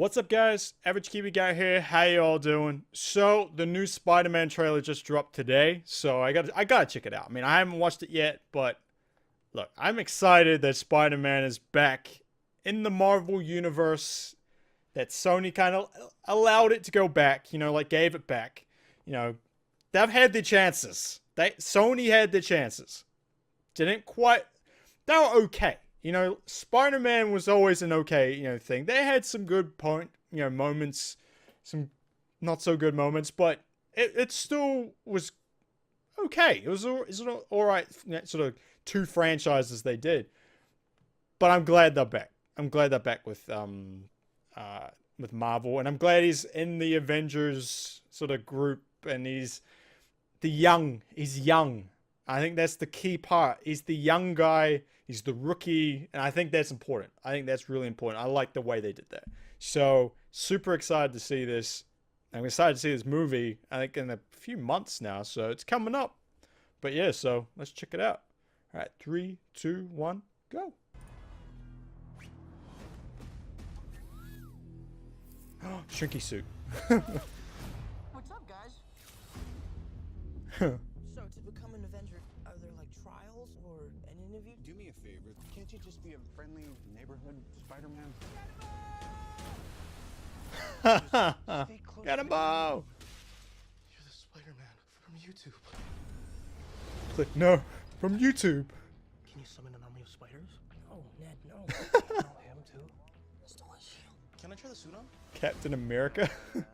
What's up, guys? AverageKiwiGuy here. How you all doing? So the new Spider-Man trailer just dropped today, so I gotta check it out. I mean, I haven't watched it yet, but look, I'm excited that Spider-Man is back in the Marvel universe. That Sony kind of allowed it to go back, like gave it back. They've had their chances. Sony had their chances. Didn't quite. They were okay. Spider-Man was always an okay, thing. They had some good moments, some not so good moments, but it still was okay. It was all right, sort of two franchises they did. But I'm glad they're back. I'm glad they're back with Marvel, and I'm glad he's in the Avengers sort of group, and he's young. I think that's the key part. He's the young guy. He's the rookie, and I think that's important. I think that's really important. I like the way they did that. So, super excited to see this. I'm excited to see this movie, I think, in a few months now, so it's coming up. But yeah, so let's check it out. All right, 3, 2, 1, go. Shrinky suit. What's up, guys? So, to become an Avenger, are there like trials or an interview? Do me a favor. Can't you just be a friendly neighborhood Spider-Man? Get him, Bo! You're the Spider-Man from YouTube. Click no from YouTube. Can you summon an army of spiders? No, Ned, no. Oh, him too. Stole his shield. Can I try the suit on? Captain America. The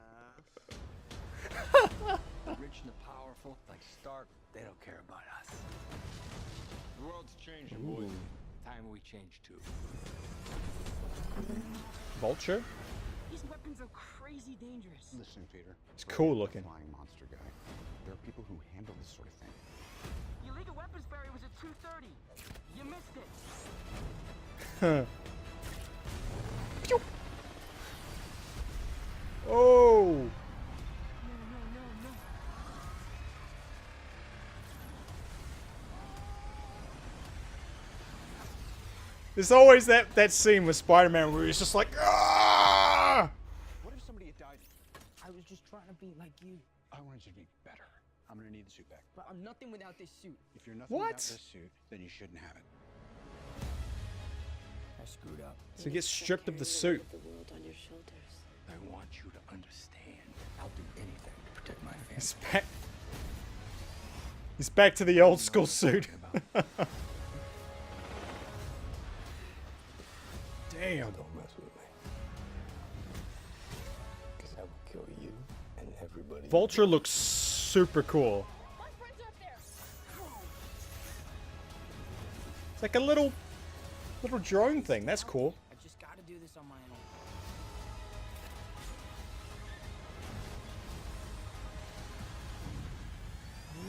rich and the powerful, like Stark, they don't care about us. The world's changing, boys. Time we change too. Vulture. These weapons are crazy dangerous. Listen, Peter. It's cool looking. Flying monster guy. There are people who handle this sort of thing. The illegal weapons barrier was at 2:30. You missed it. Pew! Oh! No. There's always that scene with Spider-Man where he's just like, ah! What if somebody had died? I was just trying to be like you. I wanted you to be better. I'm gonna need the suit back. But I'm nothing without this suit. If you're nothing What? without this suit, then you shouldn't have it. I screwed up. So he gets stripped of the suit. The world on your shoulders. I want you to understand. I'll do anything to protect my family. He's back to the old school suit. Damn. Don't mess with me. Because I will kill you and everybody. Vulture looks super cool. It's like a little drone thing. That's cool. I just gotta do this on my own.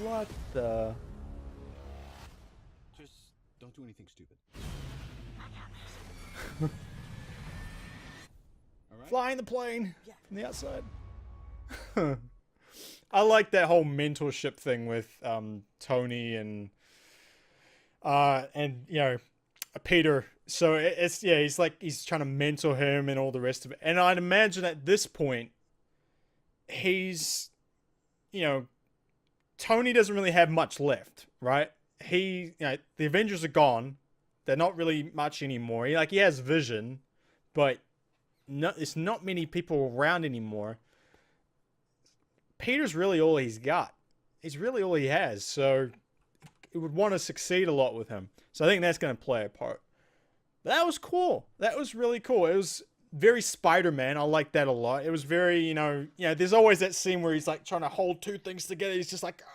What the? Just don't do anything stupid. All right? Flying the plane from the outside. I like that whole mentorship thing with Tony and Peter. So he's trying to mentor him and all the rest of it. And I'd imagine at this point he's Tony doesn't really have much left, right? The Avengers are gone. They're not really much anymore. He has vision, but it's not many people around anymore. Peter's really all he's got. He's really all he has. So he would want to succeed a lot with him. So I think that's going to play a part. But that was cool. That was really cool. It was very Spider-Man. I like that a lot. It was very, there's always that scene where he's like trying to hold two things together. He's just like, ah.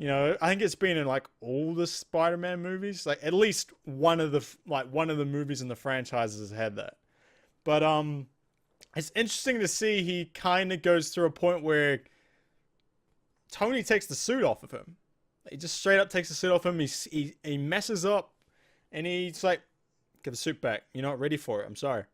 I think it's been in like all the Spider-Man movies. Like at least one of the movies in the franchises has had that. But it's interesting to see he kind of goes through a point where Tony takes the suit off of him. He just straight up takes the suit off him. He messes up, and he's like, "Get the suit back. You're not ready for it. I'm sorry."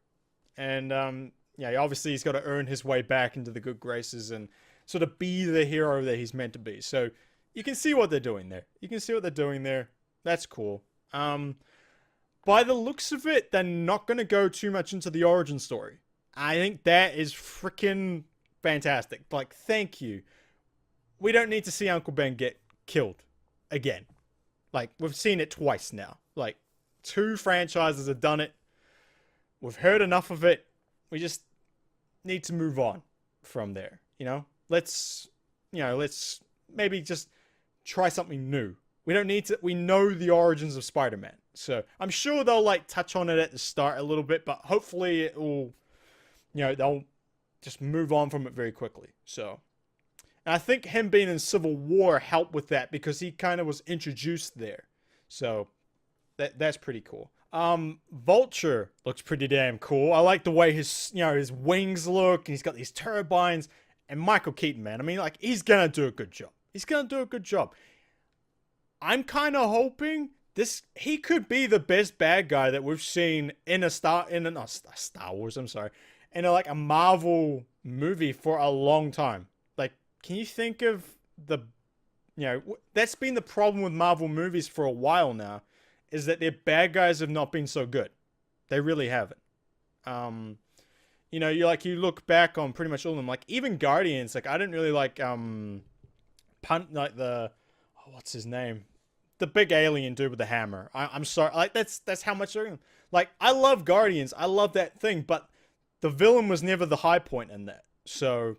And obviously he's got to earn his way back into the good graces and sort of be the hero that he's meant to be. So you can see what they're doing there. That's cool. By the looks of it, they're not going to go too much into the origin story. I think that is freaking fantastic. Like, thank you. We don't need to see Uncle Ben get killed again. Like, we've seen it twice now. Like, 2 franchises have done it. We've heard enough of it. We just need to move on from there, you know? Let's maybe just try something new. We don't need to, we know the origins of Spider-Man. So, I'm sure they'll, like, touch on it at the start a little bit, but hopefully it will, they'll just move on from it very quickly. So, and I think him being in Civil War helped with that because he kind of was introduced there. So, that's pretty cool. Vulture looks pretty damn cool. I like the way his wings look, and he's got these turbines. And Michael Keaton, man, I mean, like, he's gonna do a good job. He's gonna do a good job. I'm kind of hoping he could be the best bad guy that we've seen in a Star Wars, I'm sorry, in a Marvel movie for a long time. Like, can you think of that's been the problem with Marvel movies for a while now, is that their bad guys have not been so good. They really haven't. You look back on pretty much all of them, like even Guardians, like I didn't really like what's his name? The big alien dude with the hammer. I'm sorry, like that's how much like I love Guardians. I love that thing, but the villain was never the high point in that. So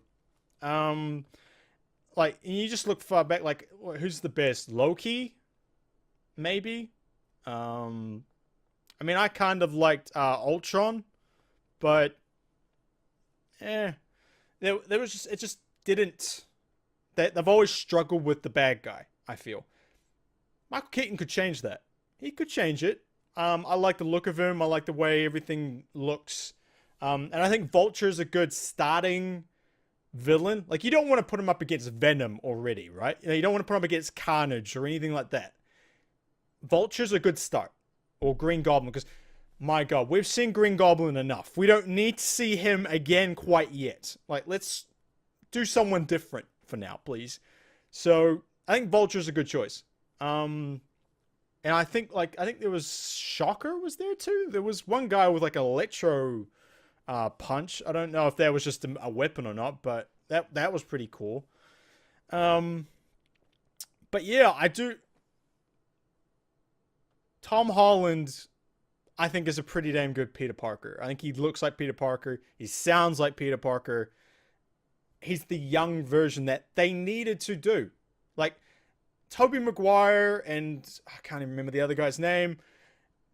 like you just look far back, like who's the best? Loki? Maybe? I mean I kind of liked Ultron, but there was just, it just didn't, they've always struggled with the bad guy, I feel. Michael Keaton could change that. He could change it. I like the look of him. I like the way everything looks. And I think Vulture's a good starting villain. Like, you don't want to put him up against Venom already, right? You don't want to put him up against Carnage or anything like that. Vulture's a good start. Or Green Goblin, because, my God, we've seen Green Goblin enough. We don't need to see him again quite yet. Like, let's do someone different for now, please. So, I think Vulture's a good choice. And I think there was Shocker was there too. There was one guy with like an electro punch. I don't know if that was just a weapon or not, but that was pretty cool. But yeah, I do. Tom Holland, I think, is a pretty damn good Peter Parker. I think he looks like Peter Parker. He sounds like Peter Parker. He's the young version that they needed to do. Like, Tobey Maguire and I can't even remember the other guy's name.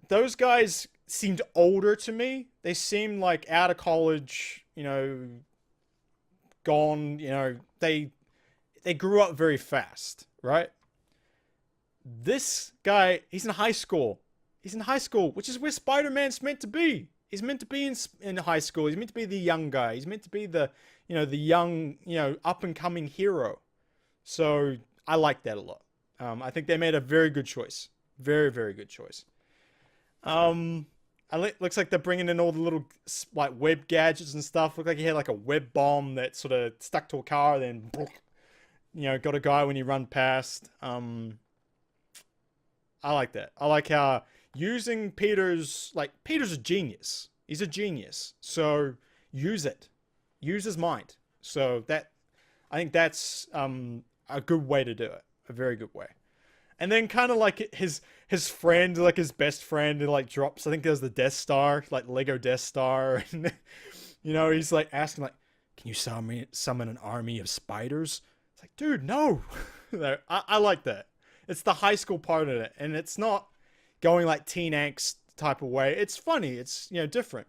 Those guys seemed older to me. They seemed like out of college, gone, they grew up very fast, right? This guy, he's in high school. He's in high school, which is where Spider-Man's meant to be. He's meant to be in high school. He's meant to be the young guy. He's meant to be the young, up and coming hero. So I like that a lot. I think they made a very good choice. Very, very good choice. Looks like they're bringing in all the little like web gadgets and stuff. Looked like he had like a web bomb that sort of stuck to a car, then got a guy when you run past. I like that. I like how using Peter's a genius. He's a genius. So use it. Use his mind. So I think that's a good way to do it. A very good way. And then kind of like his friend, like his best friend, and like drops, I think there's the Death Star, like Lego Death Star. And, he's like asking like, can you summon an army of spiders? It's like, dude, no. I like that. It's the high school part of it. And it's not going like teen angst type of way. It's funny. It's, different.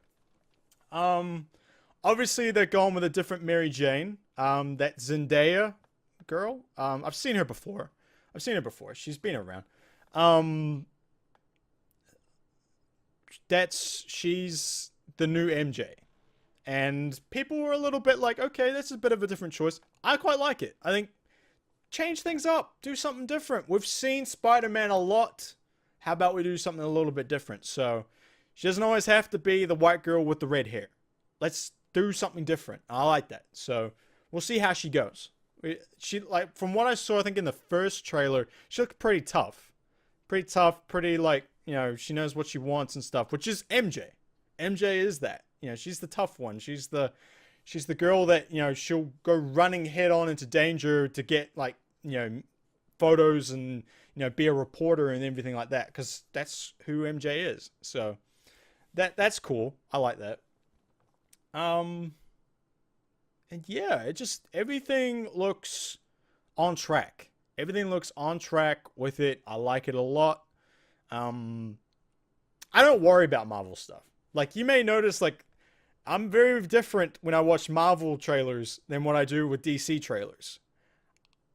Obviously they're going with a different Mary Jane. That Zendaya girl. I've seen her before. She's been around. She's the new MJ. And people were a little bit like, okay, that's a bit of a different choice. I quite like it. I think change things up. Do something different. We've seen Spider-Man a lot. How about we do something a little bit different? So she doesn't always have to be the white girl with the red hair. Let's do something different. I like that. So we'll see how she goes. She, like, from what I saw, I think in the first trailer, she looked pretty tough. Pretty like, she knows what she wants and stuff, which is MJ. MJ is that. You know, she's the tough one. She's the girl that, you know, she'll go running head on into danger to get, like, you know, photos and, you know, be a reporter and everything like that, because that's who MJ is. So that's cool. I like that. And yeah, it just, everything looks on track. Everything looks on track with it. I like it a lot. I don't worry about Marvel stuff. Like, you may notice, like, I'm very different when I watch Marvel trailers than what I do with DC trailers.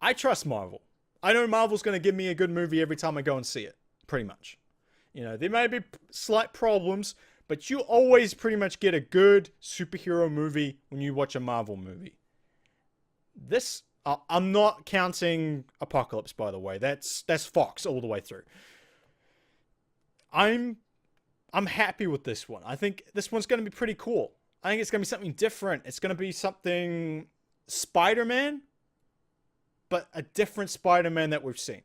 I trust Marvel. I know Marvel's going to give me a good movie every time I go and see it, pretty much. You know, there may be slight problems, but you always pretty much get a good superhero movie when you watch a Marvel movie. This, I'm not counting Apocalypse, by the way. That's Fox all the way through. I'm happy with this one. I think this one's going to be pretty cool. I think it's going to be something different. It's going to be something Spider-Man, but a different Spider-Man that we've seen.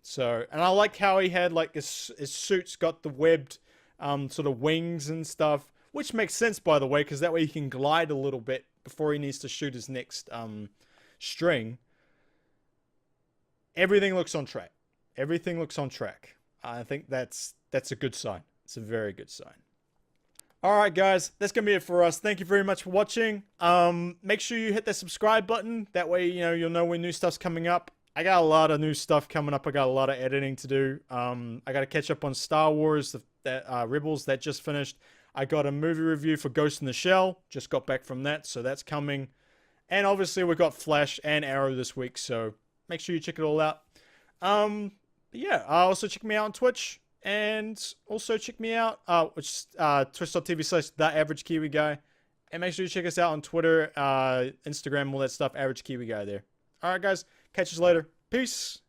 So, and I like how he had, like, his suit's got the webbed sort of wings and stuff, which makes sense, by the way, because that way he can glide a little bit before he needs to shoot his next string. Everything looks on track. Everything looks on track. I think that's a good sign. It's a very good sign. Alright guys, that's going to be it for us. Thank you very much for watching. Make sure you hit that subscribe button. That way, you know, you'll know when new stuff's coming up. I got a lot of new stuff coming up. I got a lot of editing to do. I got to catch up on Star Wars, Rebels, that just finished. I got a movie review for Ghost in the Shell. Just got back from that, so that's coming. And obviously, we've got Flash and Arrow this week, so make sure you check it all out. Yeah, also check me out on Twitch. And also check me out, which is twitch.tv/TheAverageKiwiGuy. And make sure you check us out on Twitter, Instagram, all that stuff, AverageKiwiGuy there. Alright guys, catch you later. Peace!